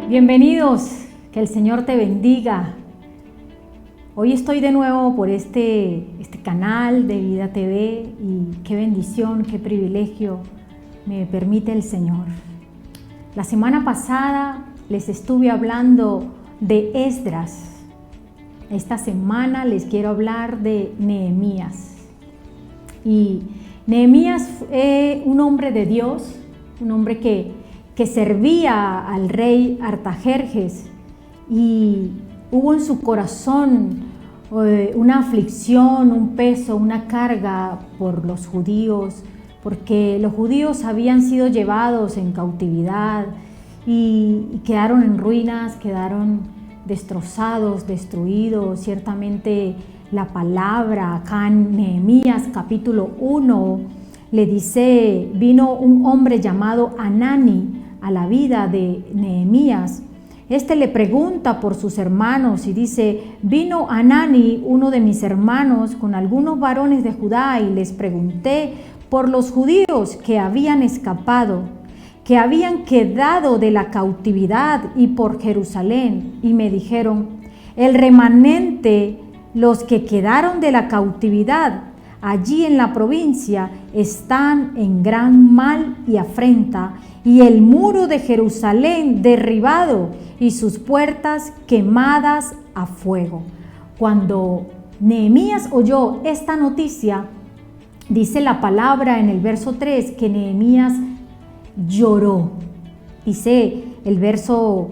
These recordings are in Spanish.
Bienvenidos, que el Señor te bendiga. Hoy estoy de nuevo por este canal de Vida TV y qué bendición, qué privilegio me permite el Señor. La semana pasada les estuve hablando de Esdras. Esta semana les quiero hablar de Nehemías. Y Nehemías fue un hombre de Dios, un hombre que servía al rey Artajerjes, y hubo en su corazón una aflicción, un peso, una carga por los judíos, porque los judíos habían sido llevados en cautividad y quedaron en ruinas, quedaron destrozados, destruidos. Ciertamente la palabra acá en Nehemías capítulo 1 le dice: vino un hombre llamado Hanani a la vida de Nehemías. Este le pregunta por sus hermanos y dice: vino Hanani, uno de mis hermanos, con algunos varones de Judá, y les pregunté por los judíos que habían escapado, que habían quedado de la cautividad, y por Jerusalén, y me dijeron: el remanente, los que quedaron de la cautividad allí en la provincia, están en gran mal y afrenta, y el muro de Jerusalén derribado y sus puertas quemadas a fuego. Cuando Nehemías oyó esta noticia, dice la palabra en el verso 3 que Nehemías lloró. Dice el verso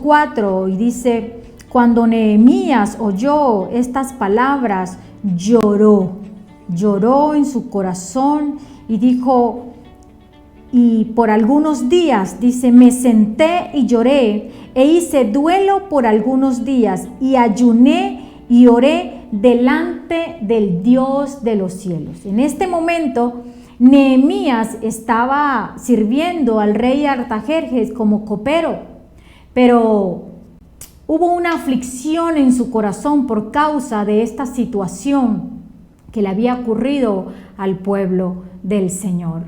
4, y dice: cuando Nehemías oyó estas palabras, lloró en su corazón y dijo, y por algunos días, dice, me senté y lloré e hice duelo por algunos días y ayuné y oré delante del Dios de los cielos. En este momento, Nehemías estaba sirviendo al rey Artajerjes como copero, pero hubo una aflicción en su corazón por causa de esta situación que le había ocurrido al pueblo del Señor.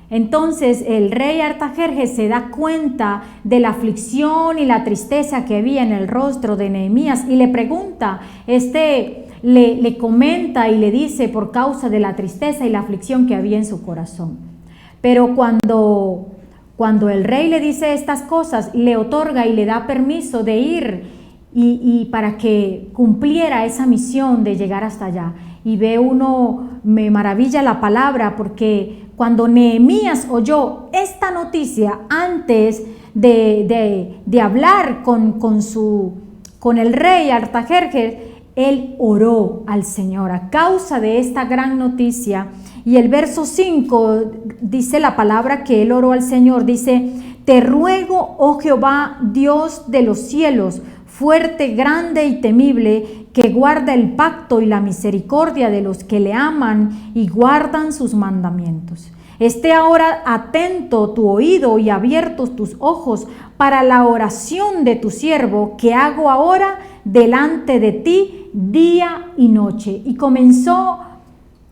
Entonces el rey Artajerjes se da cuenta de la aflicción y la tristeza que había en el rostro de Nehemías y le pregunta, le comenta y le dice por causa de la tristeza y la aflicción que había en su corazón. Pero cuando el rey le dice estas cosas, le otorga y le da permiso de ir y para que cumpliera esa misión de llegar hasta allá. Y me maravilla la palabra, porque cuando Nehemías oyó esta noticia, antes de hablar con el rey Artajerjes, él oró al Señor a causa de esta gran noticia. Y el verso 5 dice la palabra que él oró al Señor, dice: te ruego, oh Jehová, Dios de los cielos, fuerte, grande y temible, que guarda el pacto y la misericordia de los que le aman y guardan sus mandamientos. Esté ahora atento tu oído y abiertos tus ojos para la oración de tu siervo que hago ahora delante de ti día y noche. Y comenzó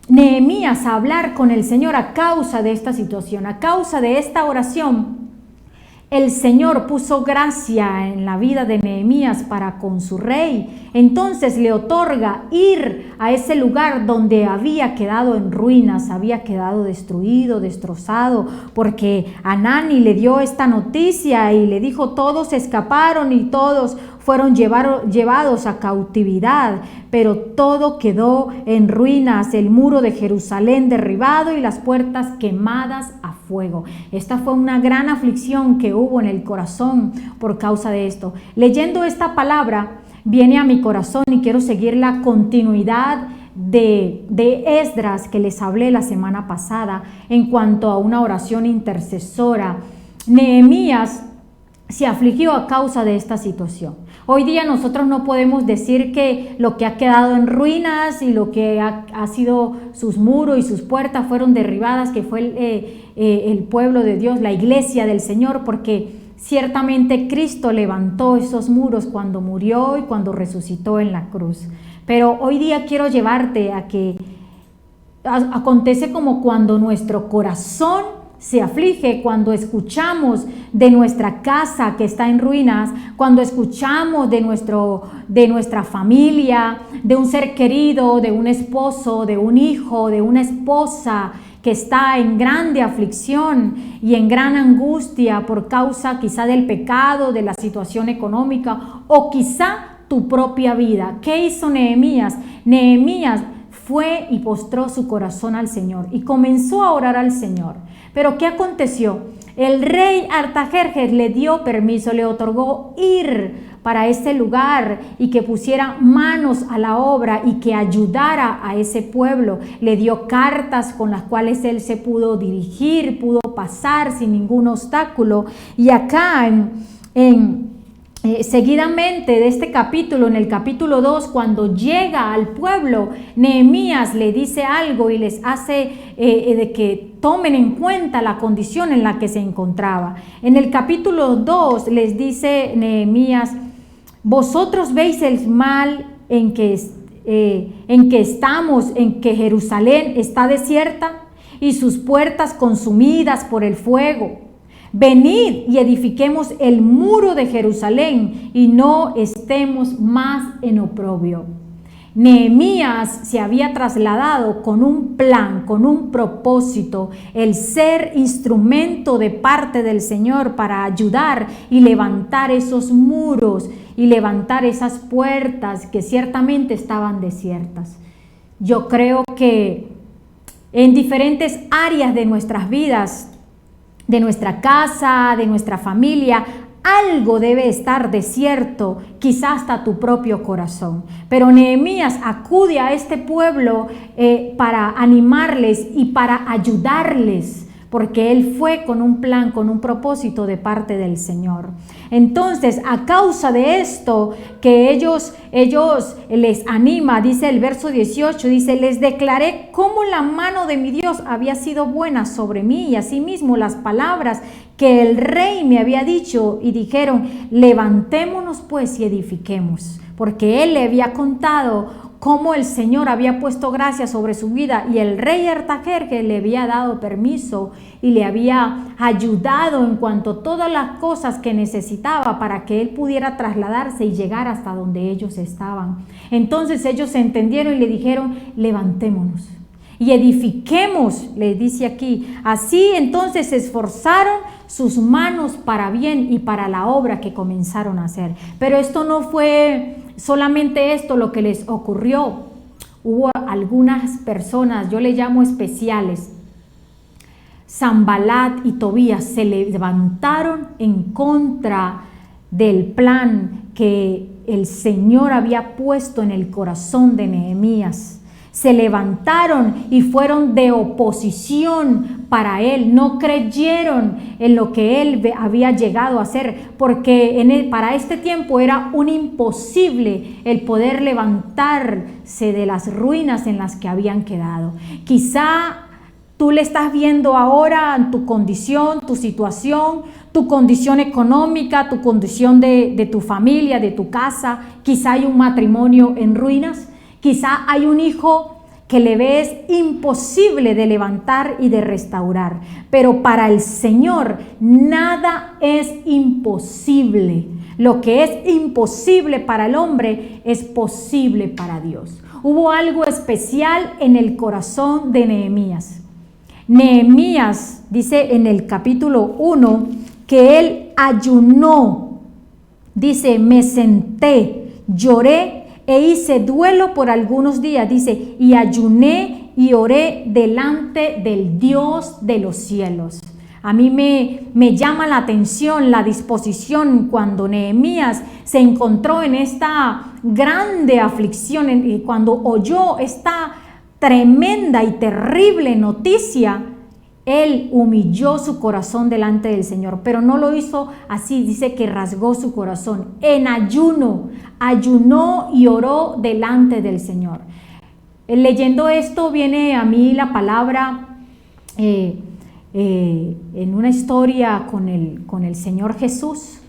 Nehemías a hablar con el Señor a causa de esta situación, a causa de esta oración. El Señor puso gracia en la vida de Nehemías para con su rey. Entonces le otorga ir a ese lugar donde había quedado en ruinas, había quedado destruido, destrozado, porque Hanani le dio esta noticia y le dijo: todos escaparon y todos fueron llevados a cautividad, pero todo quedó en ruinas, el muro de Jerusalén derribado y las puertas quemadas a fuego. Esta fue una gran aflicción que hubo en el corazón por causa de esto. Leyendo esta palabra viene a mi corazón y quiero seguir la continuidad de Esdras que les hablé la semana pasada en cuanto a una oración intercesora. Nehemías se afligió a causa de esta situación. Hoy día nosotros no podemos decir que lo que ha quedado en ruinas y lo que ha sido sus muros y sus puertas fueron derribadas, que fue el pueblo de Dios, la iglesia del Señor, porque ciertamente Cristo levantó esos muros cuando murió y cuando resucitó en la cruz. Pero hoy día quiero llevarte a que acontece como cuando nuestro corazón se aflige, cuando escuchamos de nuestra casa que está en ruinas, cuando escuchamos de nuestra familia, de un ser querido, de un esposo, de un hijo, de una esposa que está en grande aflicción y en gran angustia por causa quizá del pecado, de la situación económica o quizá tu propia vida. ¿Qué hizo Nehemías? Nehemías fue y postró su corazón al Señor y comenzó a orar al Señor. Pero ¿qué aconteció? El rey Artajerjes le dio permiso, le otorgó ir para ese lugar y que pusiera manos a la obra y que ayudara a ese pueblo. Le dio cartas con las cuales él se pudo dirigir, pudo pasar sin ningún obstáculo. Y acá seguidamente de este capítulo, en el capítulo 2, cuando llega al pueblo, Nehemías le dice algo y les hace de que tomen en cuenta la condición en la que se encontraba. En el capítulo 2 les dice Nehemías: vosotros veis el mal en que estamos, en que Jerusalén está desierta y sus puertas consumidas por el fuego. Venid y edifiquemos el muro de Jerusalén y no estemos más en oprobio. Nehemías se había trasladado con un plan, con un propósito, el ser instrumento de parte del Señor para ayudar y levantar esos muros y levantar esas puertas que ciertamente estaban desiertas. Yo creo que en diferentes áreas de nuestras vidas, de nuestra casa, de nuestra familia, algo debe estar desierto, quizás hasta tu propio corazón. Pero Nehemías acude a este pueblo para animarles y para ayudarles, porque él fue con un plan, con un propósito de parte del Señor. Entonces, a causa de esto que ellos les anima, dice el verso 18, dice: les declaré cómo la mano de mi Dios había sido buena sobre mí, y asimismo las palabras que el rey me había dicho, y dijeron: levantémonos pues y edifiquemos, porque él le había contado cómo el Señor había puesto gracia sobre su vida, y el rey Artajerjes le había dado permiso y le había ayudado en cuanto a todas las cosas que necesitaba para que él pudiera trasladarse y llegar hasta donde ellos estaban. Entonces ellos entendieron y le dijeron: levantémonos y edifiquemos, le dice aquí. Así entonces se esforzaron sus manos para bien y para la obra que comenzaron a hacer. Pero esto no fue solamente esto lo que les ocurrió. Hubo algunas personas, yo le llamo especiales, Sanbalat y Tobías, se levantaron en contra del plan que el Señor había puesto en el corazón de Nehemías. Se levantaron y fueron de oposición para él, no creyeron en lo que él había llegado a hacer, porque para este tiempo era un imposible el poder levantarse de las ruinas en las que habían quedado. Quizá tú le estás viendo ahora tu condición, tu situación, tu condición económica, tu condición de tu familia, de tu casa. Quizá hay un matrimonio en ruinas. Quizá hay un hijo que le ves imposible de levantar y de restaurar, pero para el Señor nada es imposible. Lo que es imposible para el hombre es posible para Dios. Hubo algo especial en el corazón de Nehemías. Nehemías dice en el capítulo 1 que él ayunó. Dice: me senté, lloré e hice duelo por algunos días, dice, y ayuné y oré delante del Dios de los cielos. A mí me llama la atención la disposición cuando Nehemías se encontró en esta grande aflicción, y cuando oyó esta tremenda y terrible noticia, él humilló su corazón delante del Señor, pero no lo hizo así, dice que rasgó su corazón. En ayuno, ayunó y oró delante del Señor. Leyendo esto viene a mí la palabra en una historia con el Señor Jesús,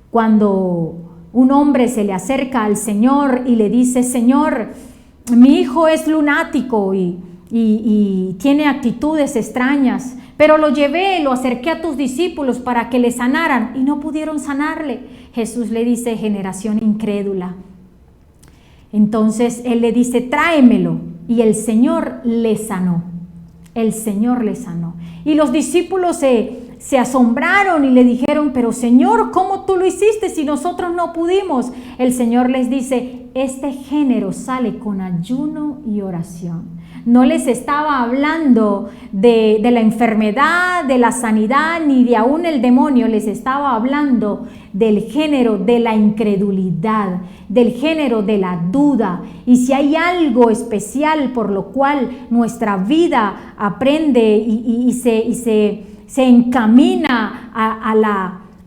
cuando un hombre se le acerca al Señor y le dice: Señor, mi hijo es lunático y tiene actitudes extrañas, pero lo acerqué a tus discípulos para que le sanaran y no pudieron sanarle. Jesús le dice: generación incrédula. Entonces él le dice: tráemelo, y el Señor le sanó. El Señor le sanó. Y los discípulos se asombraron y le dijeron: pero Señor, ¿cómo tú lo hiciste si nosotros no pudimos? El Señor les dice: este género sale con ayuno y oración. No les estaba hablando de la enfermedad, de la sanidad, ni de aún el demonio. Les estaba hablando del género de la incredulidad, del género de la duda. Y si hay algo especial por lo cual nuestra vida aprende y se encamina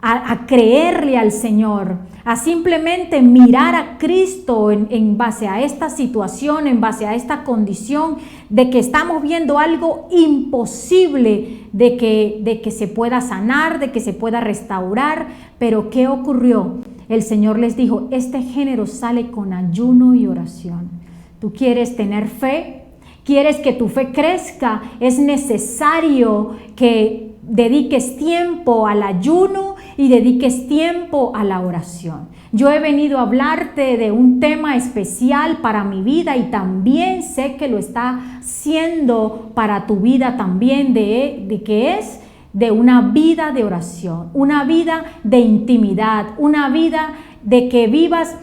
a creerle al Señor, a simplemente mirar a Cristo en base a esta situación, en base a esta condición de que estamos viendo algo imposible de que se pueda sanar, de que se pueda restaurar. Pero ¿qué ocurrió? El Señor les dijo: este género sale con ayuno y oración. ¿Tú quieres tener fe? ¿Quieres que tu fe crezca? Es necesario que dediques tiempo al ayuno y dediques tiempo a la oración. Yo he venido a hablarte de un tema especial para mi vida y también sé que lo está siendo para tu vida también, de que es de una vida de oración, una vida de intimidad, una vida de que vivas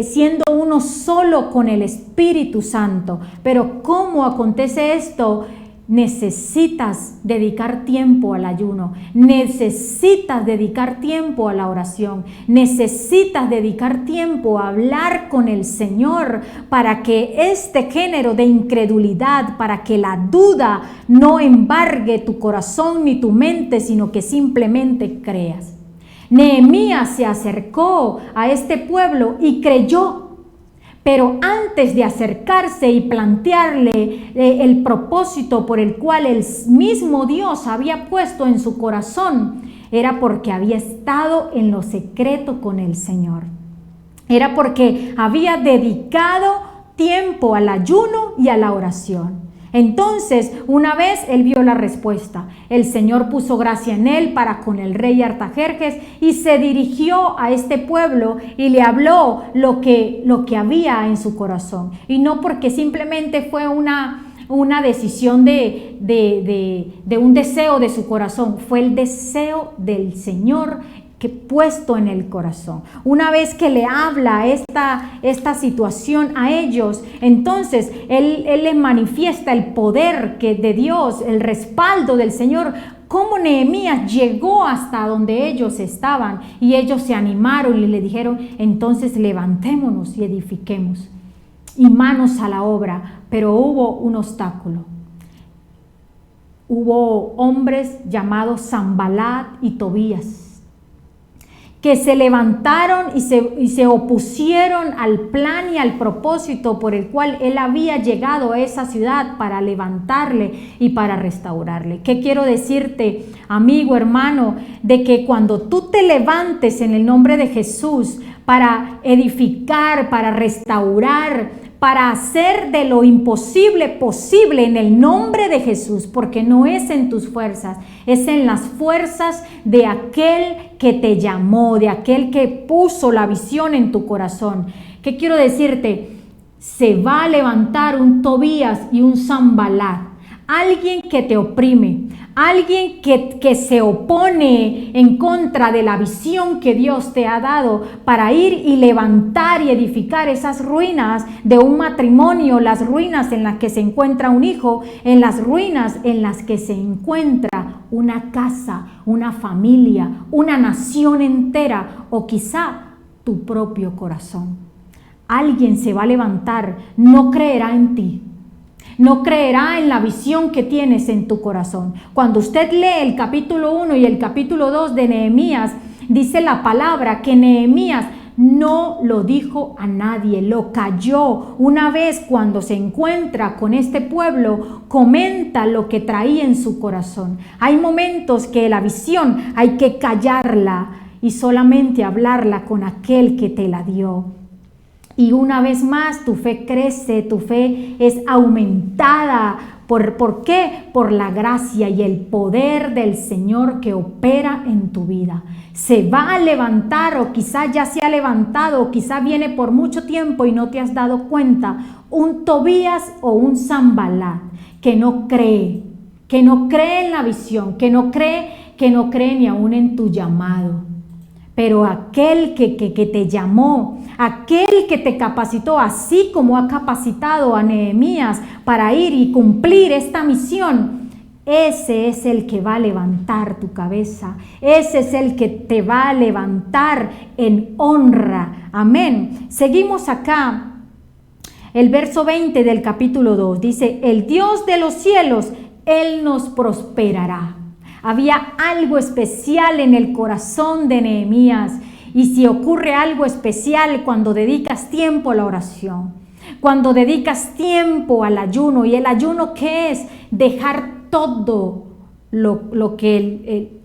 siendo uno solo con el Espíritu Santo. Pero ¿cómo acontece esto? Necesitas dedicar tiempo al ayuno, necesitas dedicar tiempo a la oración, necesitas dedicar tiempo a hablar con el Señor para que este género de incredulidad, para que la duda no embargue tu corazón ni tu mente, sino que simplemente creas. Nehemías se acercó a este pueblo y creyó. Pero antes de acercarse y plantearle el propósito por el cual el mismo Dios había puesto en su corazón, era porque había estado en lo secreto con el Señor. Era porque había dedicado tiempo al ayuno y a la oración. Entonces, una vez él vio la respuesta, el Señor puso gracia en él para con el rey Artajerjes y se dirigió a este pueblo y le habló lo que había en su corazón. Y no porque simplemente fue una decisión de un deseo de su corazón, fue el deseo del Señor que puesto en el corazón. Una vez que le habla esta situación a ellos, entonces él les manifiesta el poder de Dios, el respaldo del Señor. Cómo Nehemías llegó hasta donde ellos estaban y ellos se animaron y le dijeron: entonces levantémonos y edifiquemos, y manos a la obra. Pero hubo un obstáculo. Hubo hombres llamados Sanbalat y Tobías que se levantaron y se opusieron al plan y al propósito por el cual él había llegado a esa ciudad, para levantarle y para restaurarle. ¿Qué quiero decirte, amigo, hermano? De que cuando tú te levantes en el nombre de Jesús para edificar, para restaurar, para hacer de lo imposible posible en el nombre de Jesús, porque no es en tus fuerzas, es en las fuerzas de aquel que te llamó, de aquel que puso la visión en tu corazón. ¿Qué quiero decirte? Se va a levantar un Tobías y un Sanbalat, alguien que te oprime, alguien que se opone en contra de la visión que Dios te ha dado para ir y levantar y edificar esas ruinas de un matrimonio, las ruinas en las que se encuentra un hijo, en las ruinas en las que se encuentra una casa, una familia, una nación entera, o quizá tu propio corazón. Alguien se va a levantar, no creerá en ti. No creerá en la visión que tienes en tu corazón. Cuando usted lee el capítulo 1 y el capítulo 2 de Nehemías, dice la palabra que Nehemías no lo dijo a nadie, lo calló. Una vez cuando se encuentra con este pueblo, comenta lo que traía en su corazón. Hay momentos que la visión hay que callarla y solamente hablarla con aquel que te la dio. Y una vez más tu fe crece, tu fe es aumentada. ¿Por qué? Por la gracia y el poder del Señor que opera en tu vida. Se va a levantar, o quizá ya se ha levantado, o quizá viene por mucho tiempo y no te has dado cuenta, un Tobías o un Sanbalat que no cree en la visión, que no cree ni aún en tu llamado. Pero aquel que te llamó, aquel que te capacitó, así como ha capacitado a Nehemías para ir y cumplir esta misión, ese es el que va a levantar tu cabeza, ese es el que te va a levantar en honra. Amén. Seguimos acá. El verso 20 del capítulo 2 dice: el Dios de los cielos, Él nos prosperará. Había algo especial en el corazón de Nehemías, y si ocurre algo especial cuando dedicas tiempo a la oración, cuando dedicas tiempo al ayuno. ¿Y el ayuno qué es? Dejar todo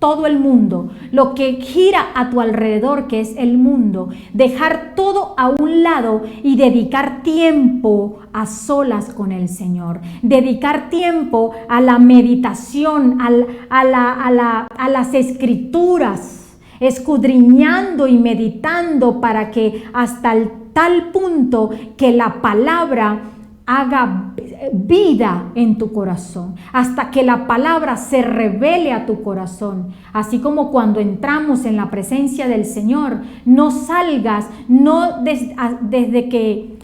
todo el mundo, lo que gira a tu alrededor, que es el mundo, dejar todo a un lado y dedicar tiempo a solas con el Señor, dedicar tiempo a la meditación, a las escrituras, escudriñando y meditando para que hasta el tal punto que la palabra haga vida en tu corazón, hasta que la palabra se revele a tu corazón. Así como cuando entramos en la presencia del Señor, no salgas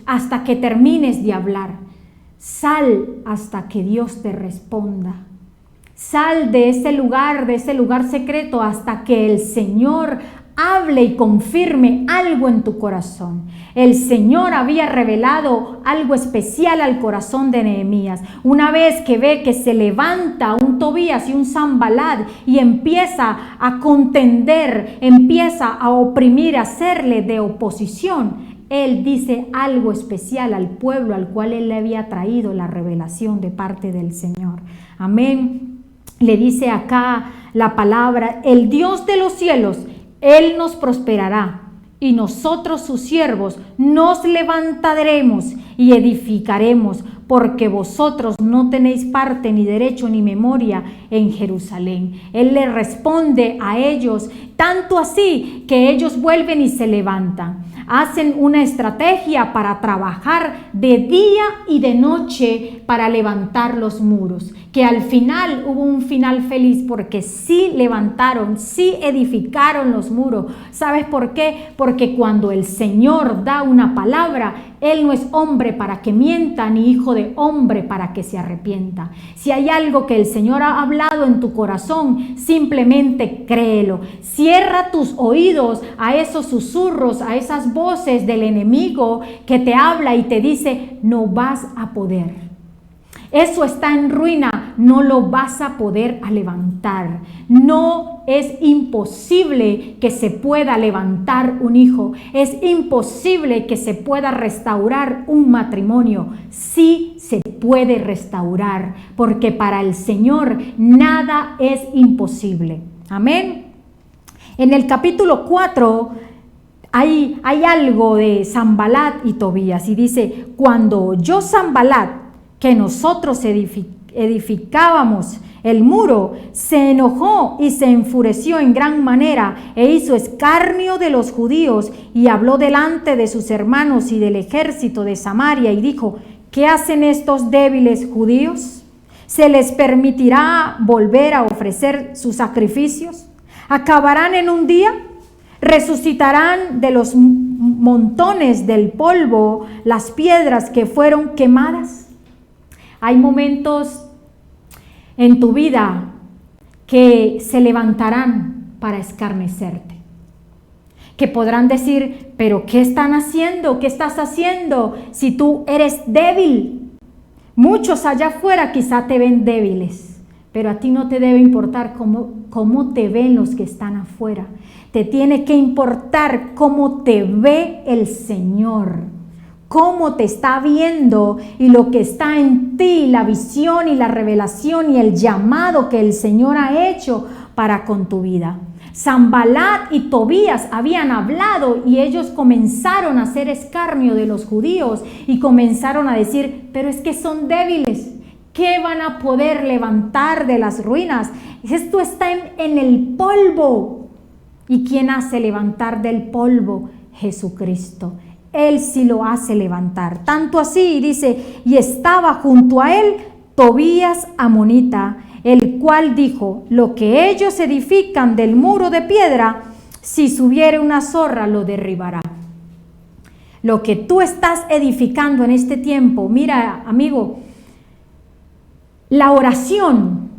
hasta que termines de hablar. Sal hasta que Dios te responda. Sal de ese lugar secreto hasta que el Señor hable y confirme algo en tu corazón. El Señor había revelado algo especial al corazón de Nehemías. Una vez que ve que se levanta un Tobías y un Sanbalat y empieza a contender, empieza a oprimir, a hacerle de oposición, él dice algo especial al pueblo al cual él le había traído la revelación de parte del Señor. Amén. Le dice acá la palabra: el Dios de los cielos, Él nos prosperará, y nosotros sus siervos nos levantaremos y edificaremos, porque vosotros no tenéis parte ni derecho ni memoria en Jerusalén. Él le responde a ellos, tanto así que ellos vuelven y se levantan. Hacen una estrategia para trabajar de día y de noche para levantar los muros, que al final hubo un final feliz, porque sí levantaron, sí edificaron los muros. ¿Sabes por qué? Porque cuando el Señor da una palabra, Él no es hombre para que mienta, ni hijo de hombre para que se arrepienta. Si hay algo que el Señor ha hablado en tu corazón, simplemente créelo. Cierra tus oídos a esos susurros, a esas voces del enemigo que te habla y te dice: no vas a poder. Eso está en ruina, no lo vas a poder levantar. No, es imposible que se pueda levantar un hijo. Es imposible que se pueda restaurar un matrimonio. Sí se puede restaurar, porque para el Señor nada es imposible. Amén. En el capítulo 4 hay algo de Sanbalat y Tobías, y dice: cuando oyó Sanbalat que nosotros edificábamos el muro, se enojó y se enfureció en gran manera, e hizo escarnio de los judíos, y habló delante de sus hermanos y del ejército de Samaria, y dijo: ¿qué hacen estos débiles judíos? ¿Se les permitirá volver a ofrecer sus sacrificios? ¿Acabarán en un día? ¿Resucitarán de los montones del polvo las piedras que fueron quemadas? Hay momentos en tu vida que se levantarán para escarnecerte, que podrán decir: ¿pero qué están haciendo? ¿Qué estás haciendo si tú eres débil? Muchos allá afuera quizá te ven débiles, pero a ti no te debe importar cómo te ven los que están afuera. Te tiene que importar cómo te ve el Señor, cómo te está viendo y lo que está en ti, la visión y la revelación y el llamado que el Señor ha hecho para con tu vida. Sanbalat y Tobías habían hablado y ellos comenzaron a hacer escarnio de los judíos y comenzaron a decir, pero es que son débiles, ¿qué van a poder levantar de las ruinas? Esto está en el polvo. ¿Y quién hace levantar del polvo? Jesucristo. Él sí lo hace levantar. Tanto así, dice, y estaba junto a él Tobías amonita, el cual dijo, lo que ellos edifican del muro de piedra, si subiere una zorra lo derribará. Lo que tú estás edificando en este tiempo, mira, amigo, la oración,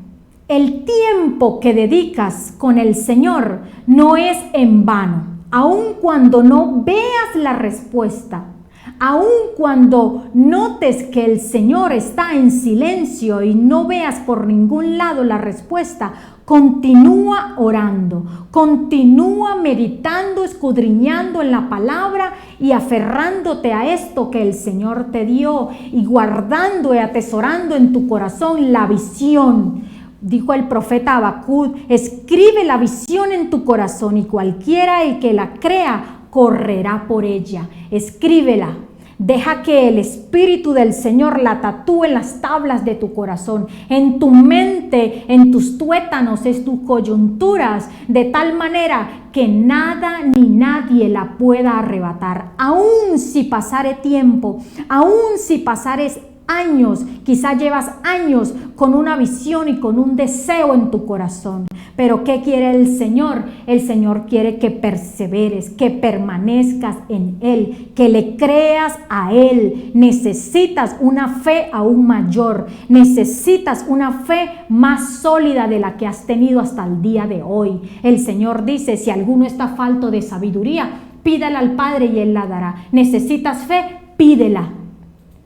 el tiempo que dedicas con el Señor no es en vano, aun cuando no veas la respuesta. Aun cuando notes que el Señor está en silencio y no veas por ningún lado la respuesta, continúa orando, continúa meditando, escudriñando en la palabra y aferrándote a esto que el Señor te dio y guardando y atesorando en tu corazón la visión. Dijo el profeta Habacuc, escribe la visión en tu corazón y cualquiera el que la crea correrá por ella. Escríbela. Deja que el Espíritu del Señor la tatúe en las tablas de tu corazón, en tu mente, en tus tuétanos, en tus coyunturas, de tal manera que nada ni nadie la pueda arrebatar. Aun si pasare tiempo, aun si pasares años, quizá llevas años con una visión y con un deseo en tu corazón. Pero ¿qué quiere el Señor? El Señor quiere que perseveres, que permanezcas en Él, que le creas a Él. Necesitas una fe aún mayor, necesitas una fe más sólida de la que has tenido hasta el día de hoy. El Señor dice, si alguno está falto de sabiduría, pídala al Padre y Él la dará. ¿Necesitas fe? Pídela.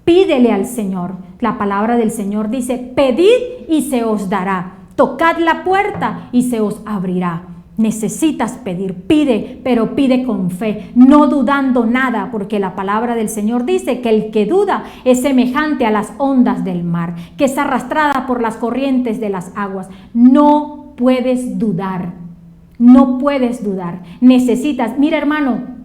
Pídele al Señor. La palabra del Señor dice, pedid y se os dará. Tocad la puerta y se os abrirá. Necesitas pedir, pide, pero pide con fe, no dudando nada, porque la palabra del Señor dice que el que duda es semejante a las ondas del mar, que es arrastrada por las corrientes de las aguas. No puedes dudar, no puedes dudar. Necesitas, mira hermano,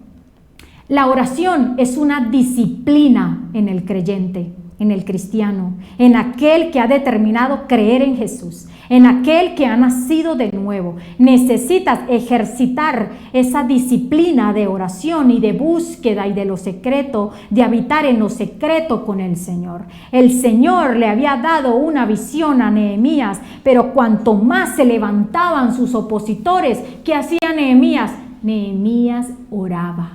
la oración es una disciplina en el creyente, en el cristiano, en aquel que ha determinado creer en Jesús, en aquel que ha nacido de nuevo. Necesitas ejercitar esa disciplina de oración y de búsqueda y de lo secreto, de habitar en lo secreto con el Señor. El Señor le había dado una visión a Nehemías, pero cuanto más se levantaban sus opositores, ¿qué hacía Nehemías? Nehemías oraba.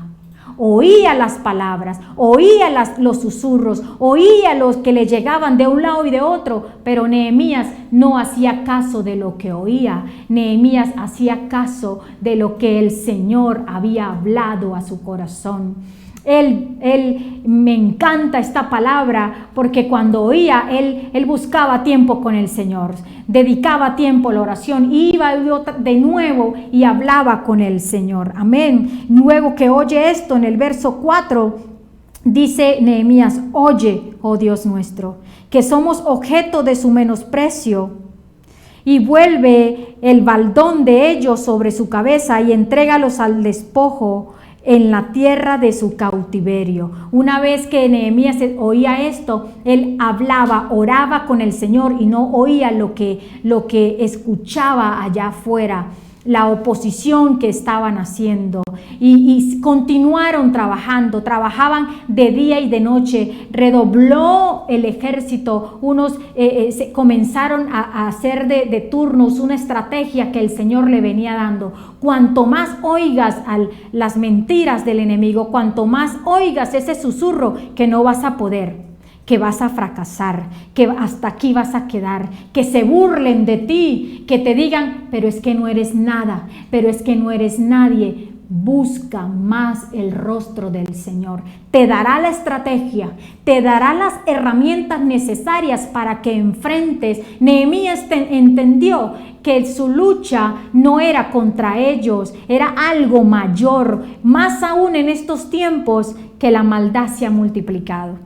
Oía las palabras, oía los susurros, oía los que le llegaban de un lado y de otro, pero Nehemías no hacía caso de lo que oía. Nehemías hacía caso de lo que el Señor había hablado a su corazón. Me encanta esta palabra porque cuando oía, él buscaba tiempo con el Señor, dedicaba tiempo a la oración, iba de nuevo y hablaba con el Señor. Amén. Luego que oye esto, en el verso 4, dice Nehemías, oye, oh Dios nuestro, que somos objeto de su menosprecio, y vuelve el baldón de ellos sobre su cabeza y entrégalos al despojo en la tierra de su cautiverio. Una vez que Nehemías oía esto, él hablaba, oraba con el Señor y no oía lo que escuchaba allá afuera, la oposición que estaban haciendo, y continuaron trabajando, trabajaban de día y de noche, redobló el ejército, unos se comenzaron a hacer de turnos una estrategia que el Señor le venía dando. Cuanto más oigas las mentiras del enemigo, cuanto más oigas ese susurro que no vas a poder, que vas a fracasar, que hasta aquí vas a quedar, que se burlen de ti, que te digan, pero es que no eres nada, pero es que no eres nadie. busca más el rostro del Señor. Te dará la estrategia, te dará las herramientas necesarias para que enfrentes. Nehemías entendió que su lucha no era contra ellos, era algo mayor, más aún en estos tiempos que la maldad se ha multiplicado,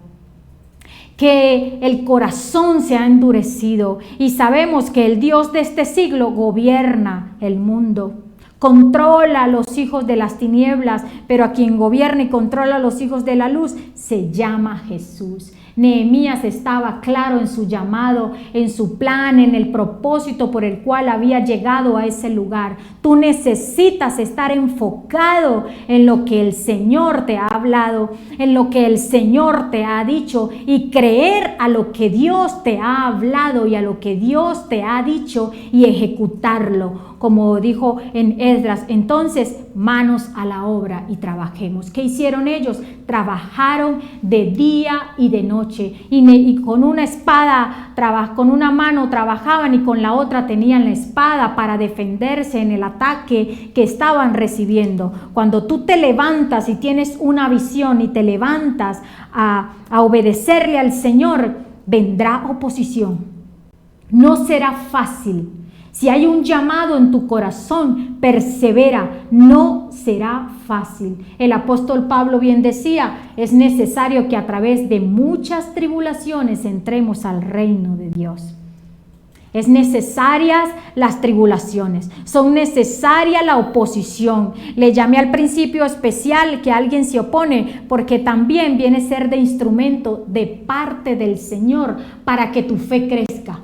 que el corazón se ha endurecido, y sabemos que el Dios de este siglo gobierna el mundo. Controla a los hijos de las tinieblas, pero a quien gobierna y controla a los hijos de la luz se llama Jesús. Nehemías estaba claro en su llamado, en su plan, en el propósito por el cual había llegado a ese lugar. Tú necesitas estar enfocado en lo que el Señor te ha hablado, en lo que el Señor te ha dicho, y creer a lo que Dios te ha hablado y a lo que Dios te ha dicho y ejecutarlo. Como dijo en Esdras, entonces manos a la obra y trabajemos. ¿Qué hicieron ellos? Trabajaron de día y de noche, y con una espada, con una mano trabajaban y con la otra tenían la espada para defenderse en el ataque que estaban recibiendo. Cuando tú te levantas y tienes una visión y te levantas a obedecerle al Señor, vendrá oposición. No será fácil. Si hay un llamado en tu corazón, persevera, no será fácil. El apóstol Pablo bien decía, es necesario que a través de muchas tribulaciones entremos al reino de Dios. Es necesarias las tribulaciones, son necesaria la oposición. Le llamé al principio especial que alguien se opone, porque también viene a ser de instrumento de parte del Señor para que tu fe crezca,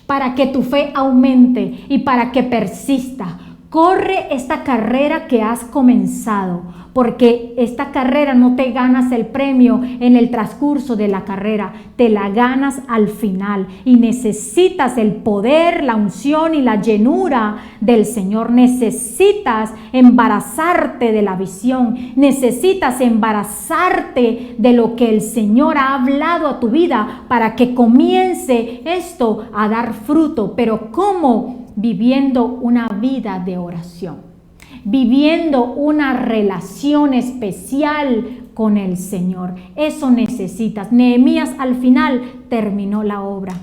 para que tu fe aumente y para que persista. Corre esta carrera que has comenzado, porque esta carrera no te ganas el premio en el transcurso de la carrera, te la ganas al final, y necesitas el poder, la unción y la llenura del Señor. Necesitas embarazarte de la visión, necesitas embarazarte de lo que el Señor ha hablado a tu vida para que comience esto a dar fruto. Pero ¿cómo? Viviendo una vida de oración, viviendo una relación especial con el Señor. Eso necesitas. Nehemías al final terminó la obra.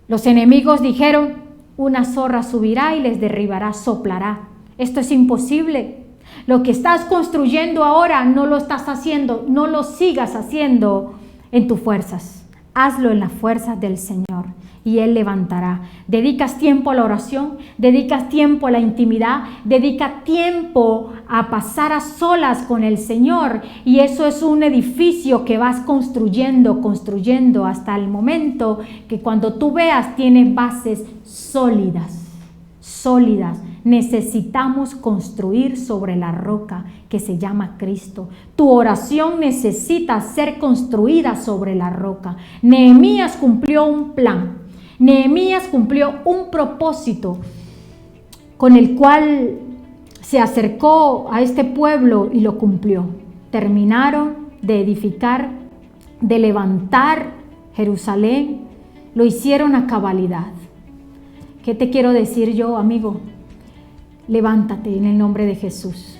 Los enemigos dijeron, una zorra subirá y les derribará, soplará. Esto es imposible. Lo que estás construyendo ahora no lo estás haciendo, no lo sigas haciendo en tus fuerzas. Hazlo en las fuerzas del Señor y Él levantará. Dedicas tiempo a la oración, dedicas tiempo a la intimidad, dedica tiempo a pasar a solas con el Señor, y eso es un edificio que vas construyendo hasta el momento que cuando tú veas tiene bases sólidas. Necesitamos construir sobre la roca que se llama Cristo. Tu oración necesita ser construida sobre la roca. Nehemías cumplió un plan. Nehemías cumplió un propósito con el cual se acercó a este pueblo y lo cumplió. Terminaron de edificar, de levantar Jerusalén. Lo hicieron a cabalidad. ¿Qué te quiero decir yo, amigo? Levántate en el nombre de Jesús.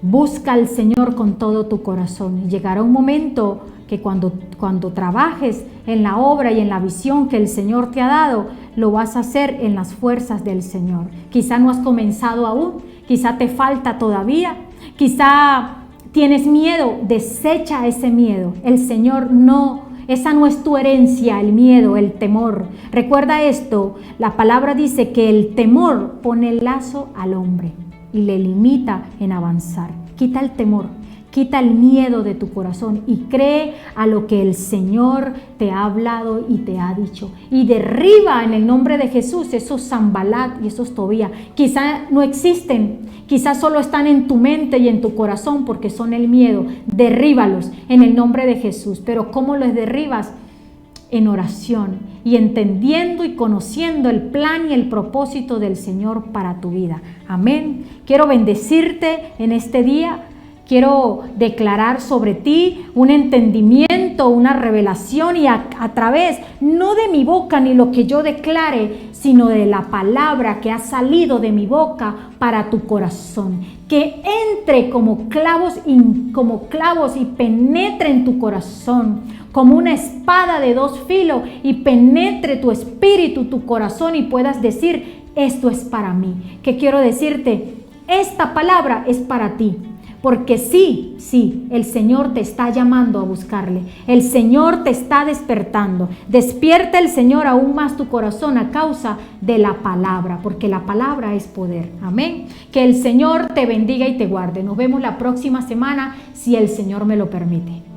Busca al Señor con todo tu corazón, y llegará un momento que cuando trabajes en la obra y en la visión que el Señor te ha dado, lo vas a hacer en las fuerzas del Señor. Quizá no has comenzado aún, quizá te falta todavía, quizá tienes miedo. Desecha ese miedo. El Señor esa no es tu herencia, el miedo, el temor. Recuerda esto, la palabra dice que el temor pone el lazo al hombre y le limita en avanzar. Quita el temor, quita el miedo de tu corazón y cree a lo que el Señor te ha hablado y te ha dicho. Y derriba en el nombre de Jesús esos Sanbalat y esos Tobías. Quizá no existen, quizás solo están en tu mente y en tu corazón porque son el miedo. Derríbalos en el nombre de Jesús. Pero ¿cómo los derribas? En oración y entendiendo y conociendo el plan y el propósito del Señor para tu vida. Amén. Quiero bendecirte en este día. Quiero declarar sobre ti un entendimiento, una revelación, y a través, no de mi boca ni lo que yo declare, sino de la palabra que ha salido de mi boca para tu corazón. Que entre como clavos y penetre en tu corazón, como una espada de dos filos, y penetre tu espíritu, tu corazón, y puedas decir: esto es para mí. ¿Qué quiero decirte? Esta palabra es para ti. Porque sí, el Señor te está llamando a buscarle. El Señor te está despertando. Despierta el Señor aún más tu corazón a causa de la palabra, porque la palabra es poder. Amén. Que el Señor te bendiga y te guarde. Nos vemos la próxima semana si el Señor me lo permite.